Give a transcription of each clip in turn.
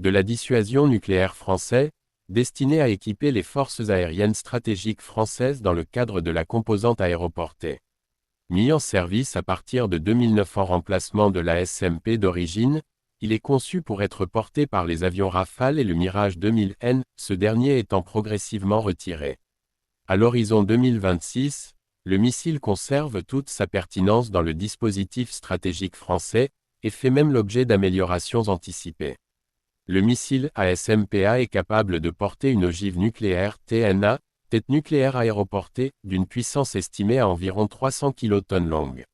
de la dissuasion nucléaire français, destiné à équiper les forces aériennes stratégiques françaises dans le cadre de la composante aéroportée. Mis en service à partir de 2009 en remplacement de la SMP d'origine, il est conçu pour être porté par les avions Rafale et le Mirage 2000N, ce dernier étant progressivement retiré. À l'horizon 2026, le missile conserve toute sa pertinence dans le dispositif stratégique français, et fait même l'objet d'améliorations anticipées. Le missile ASMPA est capable de porter une ogive nucléaire TNA, tête nucléaire aéroportée, d'une puissance estimée à environ 300 kilotonnes longue.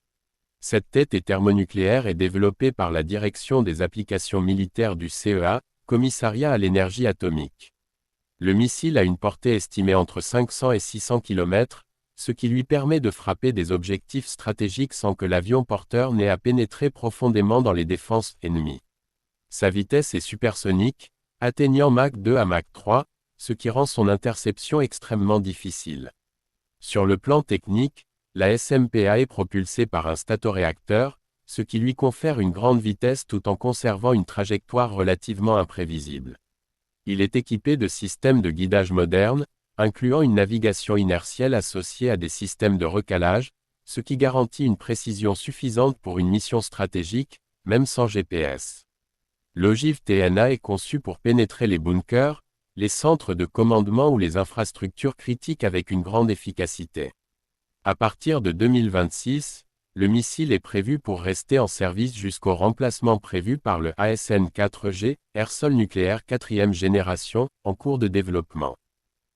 Cette tête est thermonucléaire et développée par la Direction des applications militaires du CEA, Commissariat à l'énergie atomique. Le missile a une portée estimée entre 500 et 600 km, ce qui lui permet de frapper des objectifs stratégiques sans que l'avion porteur n'ait à pénétrer profondément dans les défenses ennemies. Sa vitesse est supersonique, atteignant Mach 2 à Mach 3, ce qui rend son interception extrêmement difficile. Sur le plan technique, la SMPA est propulsée par un statoréacteur, ce qui lui confère une grande vitesse tout en conservant une trajectoire relativement imprévisible. Il est équipé de systèmes de guidage modernes, incluant une navigation inertielle associée à des systèmes de recalage, ce qui garantit une précision suffisante pour une mission stratégique, même sans GPS. L'ogive TNA est conçue pour pénétrer les bunkers, les centres de commandement ou les infrastructures critiques avec une grande efficacité. À partir de 2026, le missile est prévu pour rester en service jusqu'au remplacement prévu par le ASN-4G, air-sol nucléaire 4e génération, en cours de développement.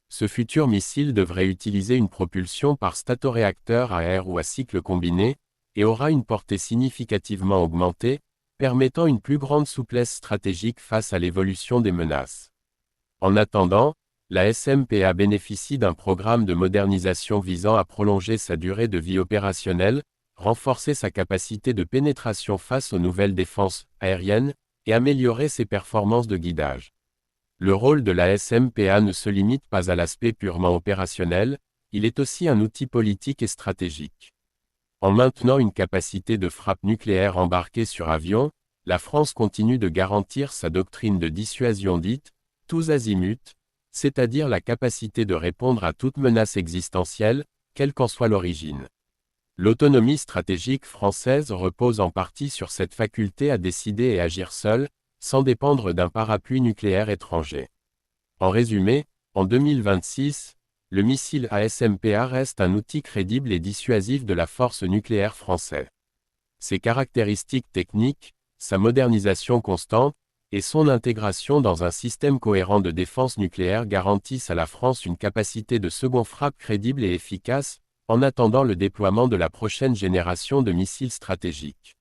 Ce futur missile devrait utiliser une propulsion par statoréacteur à air ou à cycle combiné, et aura une portée significativement augmentée, permettant une plus grande souplesse stratégique face à l'évolution des menaces. En attendant, la SMPA bénéficie d'un programme de modernisation visant à prolonger sa durée de vie opérationnelle, renforcer sa capacité de pénétration face aux nouvelles défenses aériennes, et améliorer ses performances de guidage. Le rôle de la SMPA ne se limite pas à l'aspect purement opérationnel, il est aussi un outil politique et stratégique. En maintenant une capacité de frappe nucléaire embarquée sur avion, la France continue de garantir sa doctrine de dissuasion dite « tous azimuts », c'est-à-dire la capacité de répondre à toute menace existentielle, quelle qu'en soit l'origine. L'autonomie stratégique française repose en partie sur cette faculté à décider et agir seule, sans dépendre d'un parapluie nucléaire étranger. En résumé, en 2026, le missile ASMPA reste un outil crédible et dissuasif de la force nucléaire française. Ses caractéristiques techniques, sa modernisation constante, et son intégration dans un système cohérent de défense nucléaire garantissent à la France une capacité de second frappe crédible et efficace, en attendant le déploiement de la prochaine génération de missiles stratégiques.